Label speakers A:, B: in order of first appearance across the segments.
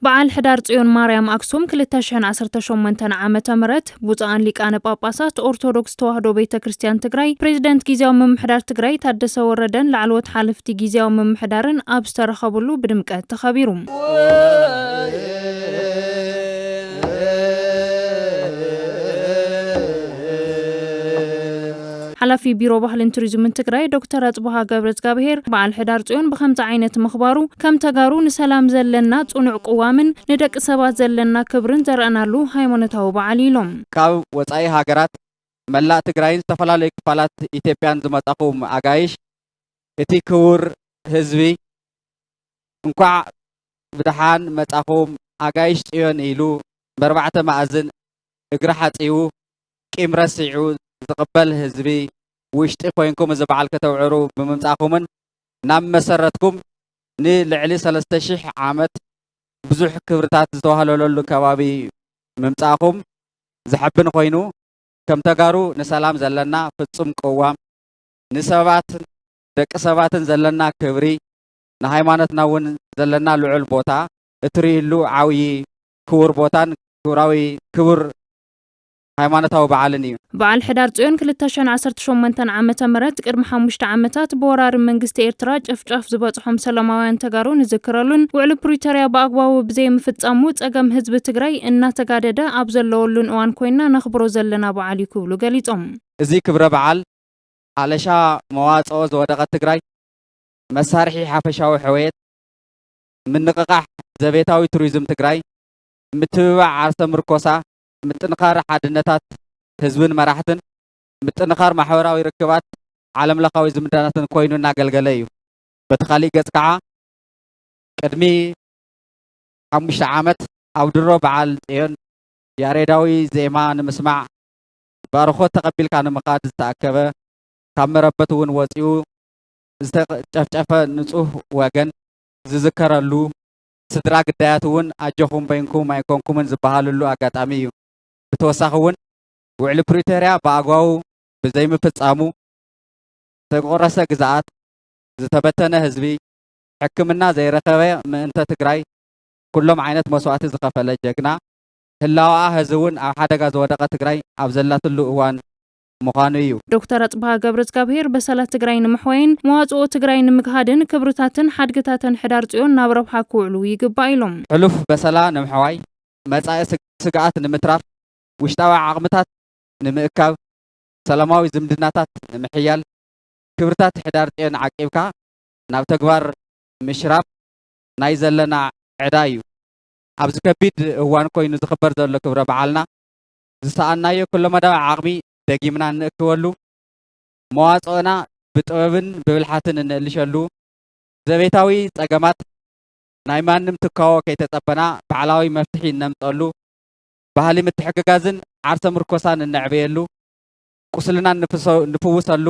A: በዓል ሕዳር ጽዮን ማርያም አክሱም 2018 ዓመተ ምህረት ብፁዓን ሊቃነ ጳጳሳት ኦርቶዶክስ ተዋህዶ ቤተክርስቲያን ትግራይ ፕሬዝዳንት ጊዜያዊ ምምሕዳር ትግራይ ታደሰ ወረደን ላዕለዎት ሓለፍቲ ጊዜያዊ ምምሕዳርን ኣብ ዝተረኸብሉ ብድምቀት ተኸቢሩ። ሓላፊ ቢሮ ባህልን ቱሪዝምን ትግራይ ዶክተር አጽብሃ ገብረእግዚአብሔር በዓል ሕዳር ጽዮን ብከምዚ ዓይነት ምኽባሩ ከም ተጋሩ ንሰላም ዘለና ጽኑዕ ቅዋምን ንደቂ ሰባት ዘለና ክብርን ዘርአናሉ ሃይማኖታዊ በዓል ኢሎም።
B: ካብ ወጻኢ ሃገራት መላእ ትግራይን ዝተፈላለዩ ክፋላት ኢትዮጵያን ዝመጻኹም ኣጋይሽ እቲ ክቡር ህዝቢ እንኳዕ ብድሓን መጻኹም ኣጋይሽ ጽዮን ኢሉ በርባዕተ ማዕዝን እግሪ ሓጺቡ ቂም ረሲዑ ዝቕበል ህዝቢ ውሽጢ ኮይንኩም እዚ በዓል ከተውዕሩ ብምምጻኹምን ናብ መሰረትኩም ንልዕሊ 3000 ዓመት ብዙሕ ክብርታት ዝተዋህለሉ ከባቢ ምምጻኹም ዝሕብን ኮይኑ ከም ተጋሩ ንሰላም ዘለና ፍጹም ቅዋም ንሰባት ደቂ ሰባትን ዘለና ክብሪ ንሃይማኖትና እውን ዘለና ልዑል ቦታ እትርእይሉ ዓብዪ ክቡር ቦታን ክቡር ሃይማኖታዊ በዓልን እዩ።
A: በዓል ሕዳር ጽዮን 2018 ዓመተ ምህረት ቅድሚ 5 ዓመታት በወራሪ መንግስቲ ኤርትራ ጭፍጫፍ ዝበጽሖም ሰላማውያን ተጋሩ ንዝክረሉን ውዕሊ ፕሪቶርያ በአግባቡ ብዘይ ምፍጻሙ ጸገም ህዝቢ ትግራይ እናተጋደደ ኣብ ዘለወሉን እዋን ኮይና ነኽብሮ ዘለና በዓል እዩ ክብሉ ገሊጾም።
B: እዚ ክብረ በዓል ሓለሻ መዋጽኦ ዝወደቐት ትግራይ መሳርሒ ሓፈሻዊ ሕውየት ምንቅቃሕ ዘቤታዊ ቱሪዝም ትግራይ ምትብባዕ ዓርሰ ምርኮሳ ምጥንኻር ሓድነታት ህዝብን መራሕትን ምጥንኻር ማሕበራዊ ርክባት ዓለም ለኻዊ ዝምድናትን ኮይኑ እናገልገለ እዩ። በቲ ካሊእ ገጽ ከዓ ቅድሚ 5 ዓመት ኣብ ድሮ በዓል ጽዮን ያሬዳዊ ዜማ ንምስማዕ ባርኾት ተቐቢልካ ንምኻድ ዝተኣከበ ካብ መረበት እውን ወፂኡ ዝተጨፍጨፈ ንጹህ ወገን ዝዝከረሉ ስድራ ግዳያት እውን ኣጀኹም በይንኩም ኣይኮንኩምን ዝበሃልሉ ኣጋጣሚ እዩ። ብተወሳኺ እውን ውዕሊ ፕሪቶርያ ብኣግባቡ ብዘይምፍጻሙ ዝተቆረሰ ግዝኣት ዝተበተነ ህዝቢ ሕክምና ዘይረኸበ ምእንተ ትግራይ ኩሎም ዓይነት መስዋዕቲ ዝኸፈለ ጀግና ህላወኣ ህዝቢ እውን ኣብ ሓደጋ ዝወደቐ ትግራይ ኣብ ዘላትሉ እዋን ምዃኑ እዩ።
A: ዶክተር አጽብሃ ገብረእግዚአብሔር በሰላት ትግራይ ንምሕወይን መዋጽኦ ትግራይ ንምክሃድን ክብርታትን ሓድግታትን ሕዳር ጽዮን ናብ ረብሓ ክውዕሉ ይግባእ ኢሎም።
B: ሕሉፍ በሰላ ንምሕዋይ መጻኢ ስግኣት ንምትራፍ ውሽጣዊ ዓቕምታት ንምእካብ ሰላማዊ ዝምድናታት ንምሕያል ክብርታት ሕዳር ጽዮን ዓቂብካ ናብ ተግባር ምሽራፍ ናይ ዘለና ዕዳ እዩ። ኣብዚ ከቢድ እዋን ኮይኑ ዝኽበር ዘሎ ክብረ በዓልና ዝሰኣናዮ ኩሎ መዳዊ ዓቕሚ ደጊምና እንእክበሉ መዋጽኦና ብጥበብን ብብልሓትን እንእልሸሉ ዘቤታዊ ጸገማት ናይ ማንም ትካዎ ከይተጸበና በዓላዊ መፍትሒ እነምጠሉ ባህሊ ምትሕግጋዝን ዓርሰ ምርኮሳን እነዕብየሉ ቁስልና ንፍውሰሉ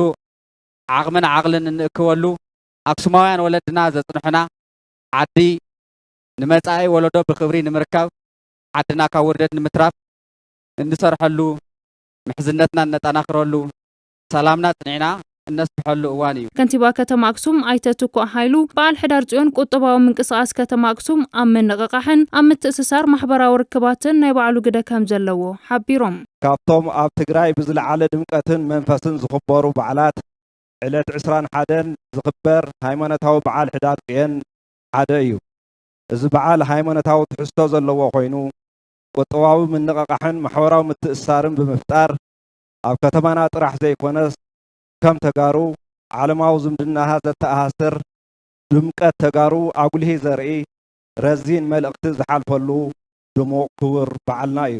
B: ዓቕምን ዓቕልን እንእክበሉ ኣክሱማውያን ወለድና ዘጽንሑና ዓዲ ንመጻኢ ወለዶ ብክብሪ ንምርካብ ዓድና ካብ ውርደት ንምትራፍ እንሰርሐሉ ምሕዝነትና እነጠናኽረሉ ሰላምና ጽኒዕና እነስፍሐሉ እዋን እዩ።
A: ከንቲባ ከተማ አክሱም ኣይተ ትኩእ ሃይሉ በዓል ሕዳር ጽዮን ቁጠባዊ ምንቅስቓስ ከተማ አክሱም ኣብ ምንቕቓሕን ኣብ ምትእስሳር ማሕበራዊ ርክባትን ናይ ባዕሉ ግደ ከም ዘለዎ ሓቢሮም።
C: ካብቶም ኣብ ትግራይ ብዝለዓለ ድምቀትን መንፈስን ዝኽበሩ በዓላት ዕለት 21 ዝኽበር ሃይማኖታዊ በዓል ሕዳር ጽዮን ሓደ እዩ። እዚ በዓል ሃይማኖታዊ ትሕዝቶ ዘለዎ ኮይኑ ቁጠባዊ ምንቕቓሕን ማሕበራዊ ምትእስሳርን ብምፍጣር ኣብ ከተማና ጥራሕ ዘይኮነስ ከም ተጋሩ ዓለማዊ ዝምድናها ዘተኣሳስር ድምቀት ተጋሩ ኣጉልሂ ዘርኢ ረዚን መልእኽቲ ዝሓልፈሉ ድሙቕ ክቡር በዓልና እዩ።